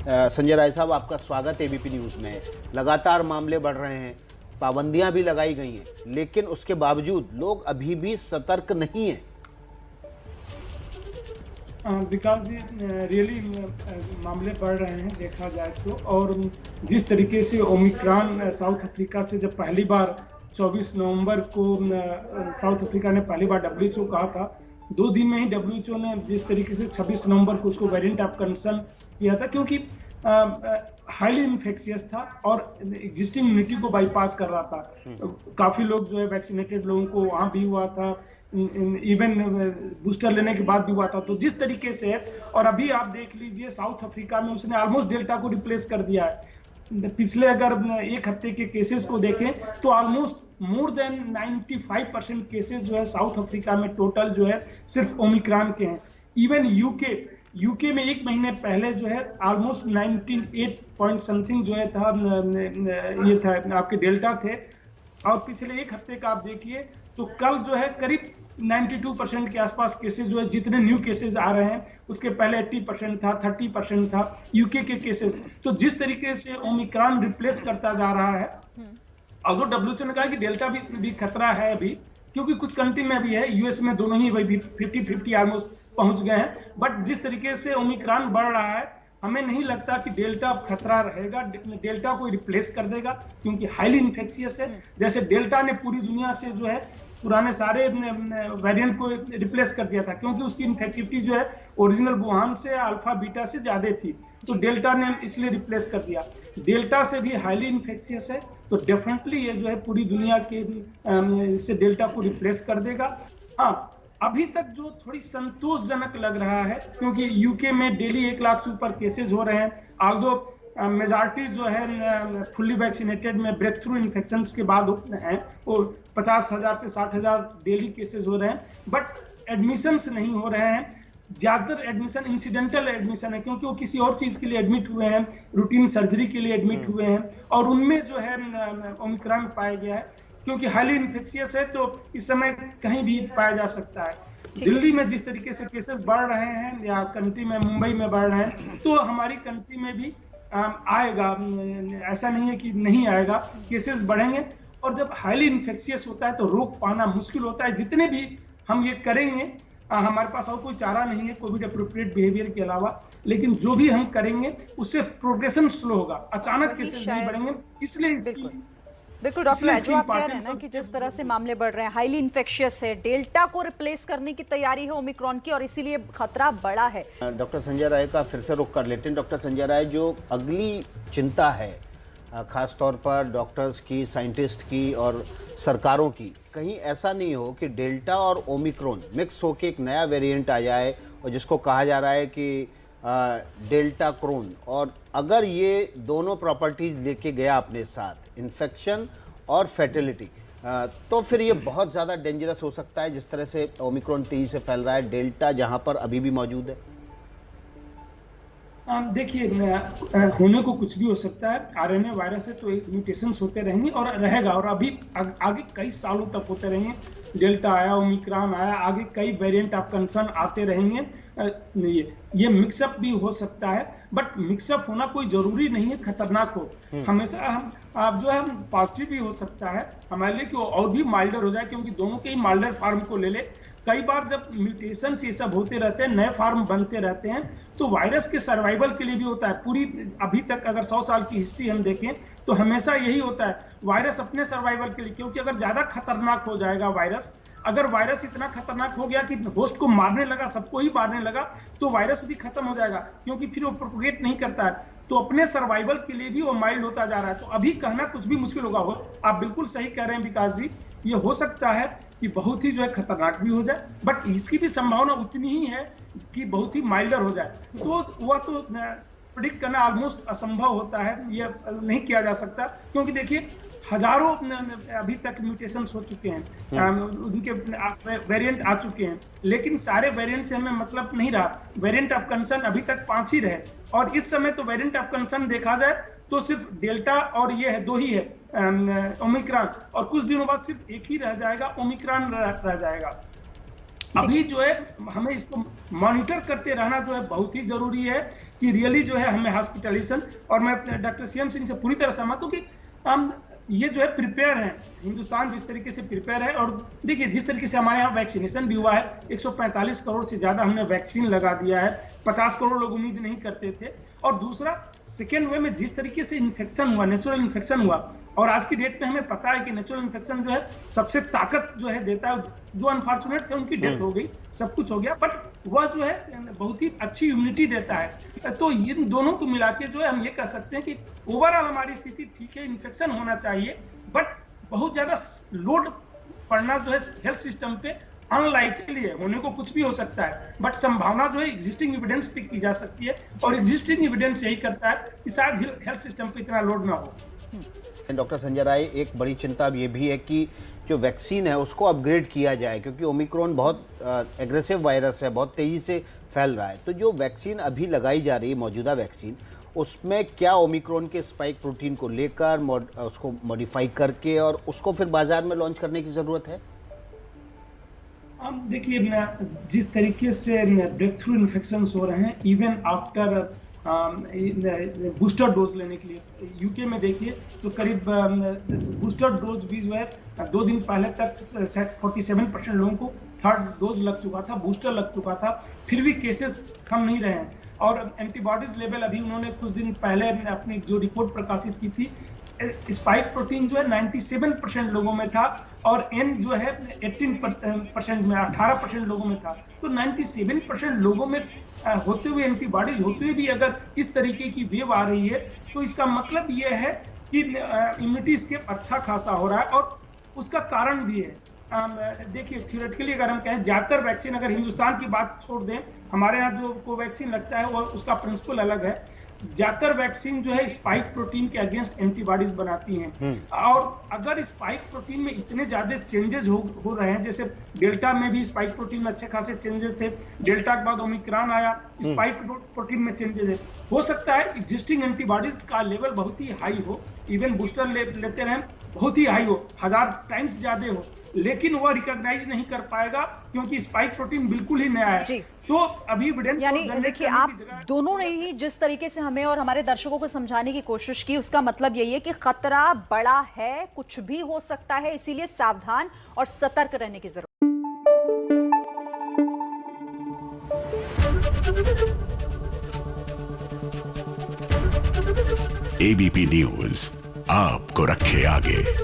संजय राय साहब, आपका स्वागत एबीपी न्यूज़ में। लगातार मामले बढ़ रहे हैं, पाबंदियां भी लगाई गई हैं, लेकिन उसके बावजूद लोग अभी भी सतर्क नहीं हैं। विकास जी, रियली मामले बढ़ रहे हैं देखा जाए तो। और जिस तरीके से ओमिक्रॉन साउथ अफ्रीका से जब पहली बार 24 नवंबर को साउथ अफ्रीका ने पहली बार डब्ल्यूएचओ कहा था, 2 दिन में ही डब्ल्यूएचओ ने जिस तरीके से 26 नवंबर को उसको वेरिएंट ऑफ कंसर्न किया था, क्योंकि हाईली इन्फेक्शियस था और एग्जिस्टिंग इम्यूनिटी को बाईपास कर रहा था। काफी लोग जो है वैक्सीनेटेड लोगों को वहां भी हुआ था, इवन बूस्टर लेने के बाद भी हुआ था। तो जिस तरीके से है, और अभी आप देख लीजिए साउथ अफ्रीका में उसने ऑलमोस्ट डेल्टा को रिप्लेस कर दिया है। पिछले अगर एक हफ्ते के केसेस को देखें तो ऑलमोस्ट मोर देन 95% केसेस जो है साउथ अफ्रीका में टोटल जो है सिर्फ ओमिक्रॉन के हैं। इवन यूके में एक महीने पहले जो है ऑलमोस्ट 98 पॉइंट समथिंग जो है था, ये था आपके डेल्टा थे। और पिछले एक हफ्ते का आप देखिए तो कल जो है करीब 92% के आसपास केसेस जो है, जितने न्यू केसेस आ रहे हैं उसके पहले 80% था, 30% था यूके के केसेस। तो जिस तरीके से ओमिक्रॉन रिप्लेस करता जा रहा है, अगर डब्ल्यूएचओ ने कहा कि डेल्टा भी खतरा है अभी, क्योंकि कुछ कंट्री में भी है, यूएस में दोनों ही वही 50-50 ऑलमोस्ट पहुंच गए हैं। बट जिस तरीके से ओमिक्रॉन बढ़ रहा है, हमें नहीं लगता कि डेल्टा खतरा रहेगा, डेल्टा को रिप्लेस कर देगा, क्योंकि हाईली इन्फेक्शियस है। जैसे डेल्टा ने पूरी दुनिया से जो है पुराने सारे वेरिएंट को रिप्लेस कर दिया था, क्योंकि उसकी इन्फेक्टिविटी जो है ओरिजिनल वुहान से अल्फा बीटा से ज्यादा थी, तो डेल्टा ने इसलिए रिप्लेस कर दिया। डेल्टा से भी हाईली इन्फेक्शियस है, तो डेफिनेटली ये जो है पूरी दुनिया के से डेल्टा को रिप्लेस कर देगा। हाँ, अभी तक जो थोड़ी संतोषजनक लग रहा है, क्योंकि यूके में डेली 1 लाख से ऊपर केसेस हो रहे हैं, ऑल्दो मेजॉरिटी जो है फुल्ली वैक्सीनेटेड में ब्रेक थ्रू इन्फेक्शन के बाद हैं, और 50,000 से 60,000 डेली केसेस हो रहे हैं, बट एडमिशंस नहीं हो रहे हैं। ज्यादातर एडमिशन इंसिडेंटल एडमिशन है, क्योंकि वो किसी और चीज के लिए एडमिट हुए हैं, रूटीन सर्जरी के लिए एडमिट हुए हैं, और उनमें जो है ओमिक्रॉन पाया गया है। क्योंकि हाईली इन्फेक्शियस है तो इस समय कहीं भी पाया जा सकता है। दिल्ली में जिस तरीके से केसेस बढ़ रहे हैं, या कंट्री में मुंबई में बढ़ रहे हैं, तो हमारी कंट्री में भी आएगा, ऐसा नहीं है कि नहीं आएगा, केसेस बढ़ेंगे। और जब हाईली इन्फेक्शियस होता है तो रोक पाना मुश्किल होता है। जितने भी हम ये करेंगे, हमारे पास और कोई चारा नहीं है कोविड अप्रोप्रिएट बिहेवियर के अलावा, लेकिन जो भी हम करेंगे उससे प्रोग्रेशन स्लो होगा, अचानक केसेस नहीं बढ़ेंगे। इसलिए इसकी बिल्कुल डॉक्टर, जो आप कह रहे हैं ना कि जिस तरह से मामले बढ़ रहे हैं, हाईली इन्फेक्शियस है, डेल्टा को रिप्लेस करने की तैयारी है ओमिक्रॉन की, और इसीलिए खतरा बड़ा है। डॉक्टर संजय राय का फिर से रुख कर लेते हैं। डॉक्टर संजय राय, जो अगली चिंता है खास तौर पर डॉक्टर्स की, साइंटिस्ट की और सरकारों की, कहीं ऐसा नहीं हो कि डेल्टा और ओमिक्रॉन मिक्स होकर एक नया वेरिएंट आ जाए, और जिसको कहा जा रहा है कि डेल्टा क्रोन, और अगर ये दोनों प्रॉपर्टीज लेके गया अपने साथ, इन्फेक्शन और फैटिलिटी, तो फिर ये बहुत ज़्यादा डेंजरस हो सकता है, जिस तरह से ओमिक्रॉन तेजी से फैल रहा है, डेल्टा जहां पर अभी भी मौजूद है। देखिए, होने को कुछ भी हो सकता है। आरएनए वायरस है तो म्यूटेशंस होते रहेंगे और रहेगा, और अभी आगे कई सालों तक होते रहेंगे। डेल्टा आया, ओमिक्रॉन आया, आगे कई वेरिएंट ऑफ कंसर्न आते रहेंगे। ये मिक्सअप भी हो सकता है, बट मिक्सअप होना कोई जरूरी नहीं है खतरनाक हो। हमेशा हम आप जो है पॉजिटिव भी हो सकता है हमारे लिए कि और भी माइल्डर हो जाए, क्योंकि दोनों के ही माइल्डर फॉर्म को ले ले। कई बार जब म्यूटेशन ये सब होते रहते हैं, नए फॉर्म बनते रहते हैं, तो वायरस के सर्वाइवल के लिए भी होता है। पूरी अभी तक अगर 100 साल की हिस्ट्री हम देखें तो हमेशा यही होता है, वायरस अपने सर्वाइवल के लिए। क्योंकि अगर ज्यादा खतरनाक हो जाएगा वायरस, अगर वायरस इतना खतरनाक हो गया कि होस्ट को मारने लगा, सबको ही मारने लगा, तो वायरस भी खत्म हो जाएगा, क्योंकि फिर वो प्रोपोगेट नहीं करता है। तो अपने सर्वाइवल के लिए भी वो माइल्ड होता जा रहा है। तो अभी कहना कुछ भी मुश्किल होगा। आप बिल्कुल सही कह रहे हैं विकास जी, ये हो सकता है कि बहुत ही जो है खतरनाक भी हो जाए, बट इसकी भी संभावना उतनी ही है कि बहुत ही माइल्डर हो जाए। तो वह तो प्रेडिक्ट करना ऑलमोस्ट असंभव होता है, ये नहीं किया जा सकता। क्योंकि देखिए, हजारों अभी तक म्यूटेशंस हो चुके हैं, उनके वेरिएंट आ चुके हैं, लेकिन सारे वेरिएंट से हमें मतलब नहीं रहा। वेरिएंट ऑफ कंसर्न अभी तक 5 ही रहे, और इस समय तो वेरिएंट ऑफ कंसर्न देखा जाए तो सिर्फ डेल्टा और ये है, 2 ही है, ओमिक्रॉन, और कुछ दिनों बाद सिर्फ एक ही रह जाएगा, ओमिक्रॉन रह जाएगा। अभी जो है हमें इसको मॉनिटर करते रहना जो है बहुत ही जरूरी है कि रियली जो है हमें हॉस्पिटलाइजेशन, और मैं डॉक्टर सीएम सिंह से पूरी तरह सहमत हूं कि हम ये जो है प्रिपेयर है, हिंदुस्तान जिस तरीके से प्रिपेयर है। और देखिए जिस तरीके से हमारे यहाँ वैक्सीनेशन भी हुआ है, 145 करोड़ से ज्यादा हमने वैक्सीन लगा दिया है, 50 करोड़ लोग उम्मीद नहीं करते थे। और दूसरा सेकेंड वे में जिस तरीके से इन्फेक्शन हुआ, नेचुरल इन्फेक्शन हुआ, और आज की डेट में हमें पता है कि नेचुरल इन्फेक्शन जो है सबसे ताकत जो है देता है। जो अनफॉर्चुनेट थे उनकी डेथ हो गई, सब कुछ हो गया, बट वह जो है बहुत ही अच्छी इम्यूनिटी देता है। तो इन दोनों को मिला के जो है हम ये कह सकते हैं कि ओवरऑल हमारी स्थिति ठीक है, इन्फेक्शन होना चाहिए, बट बहुत ज्यादा लोड पड़ना जो है हेल्थ सिस्टम पे अनलाइकली है। होने को कुछ भी हो सकता है, बट संभावना जो है एग्जिस्टिंग एविडेंस पे की जा सकती है, और एग्जिस्टिंग एविडेंस यही करता है कि शायद हेल्थ सिस्टम पे इतना लोड ना हो। डॉक्टर संजय राय, एक बड़ी चिंता अब ये भी है कि जो वैक्सीन है उसको अपग्रेड किया जाए, क्योंकि ओमिक्रॉन बहुत एग्रेसिव वायरस है, बहुत तेज़ी से फैल रहा है। तो जो वैक्सीन अभी लगाई जा रही है, मौजूदा वैक्सीन, उसमें क्या ओमिक्रॉन के स्पाइक प्रोटीन को लेकर उसको मॉडिफाई करके और उसको फिर बाजार में लॉन्च करने की ज़रूरत है? अब देखिए जिस तरीके से ब्रेक थ्रू इन्फेक्शन हो रहे हैं इवन आफ्टर बूस्टर डोज लेने के लिए, यूके में देखिए तो करीब बूस्टर डोज भी जो है 2 दिन पहले तक 47% लोगों को थर्ड डोज लग चुका था, बूस्टर लग चुका था, फिर भी केसेस कम नहीं रहे हैं। और एंटीबॉडीज लेवल अभी उन्होंने कुछ दिन पहले अपनी जो रिपोर्ट प्रकाशित की थी, स्पाइक प्रोटीन जो है 97% लोगों में था, और एन जो है 18% में, 18% लोगों में था। तो 97% लोगों में होते हुए, एंटीबॉडीज होते हुए भी अगर इस तरीके की वेव आ रही है, तो इसका मतलब ये है कि इम्यूनिटी स्केप अच्छा खासा हो रहा है, और उसका कारण भी है। देखिए थ्योरेटिकली अगर हम कहें, ज्यादातर वैक्सीन, अगर हिंदुस्तान की बात छोड़ दें, हमारे यहाँ जो कोवैक्सीन लगता है वो उसका प्रिंसिपल अलग है। ज्यादातर वैक्सीन जो है स्पाइक प्रोटीन के अगेंस्ट एंटीबॉडीज बनाती हैं, और अगर स्पाइक प्रोटीन में इतने ज्यादा चेंजेस हो रहे हैं, जैसे डेल्टा में भी स्पाइक प्रोटीन में अच्छे खासे चेंजेस थे, डेल्टा के बाद ओमिक्रॉन आया, स्पाइक प्रोटीन में चेंजेस है, हो सकता है एग्जिस्टिंग एंटीबॉडीज का लेवल बहुत ही हाई हो, इवन बूस्टर लेते रहें बहुत ही हाई हो, 1000 टाइम्स ज्यादा हो, लेकिन वो रिकॉग्नाइज नहीं कर पाएगा क्योंकि स्पाइक प्रोटीन बिल्कुल ही नया है। तो अभी एविडेंस, यानी देखिए आप दोनों ने ही जिस तरीके से हमें और हमारे दर्शकों को समझाने की कोशिश की, उसका मतलब यही है कि खतरा बड़ा है, कुछ भी हो सकता है, इसीलिए सावधान और सतर्क रहने की जरूरत। एबीपी न्यूज आपको रखे आगे।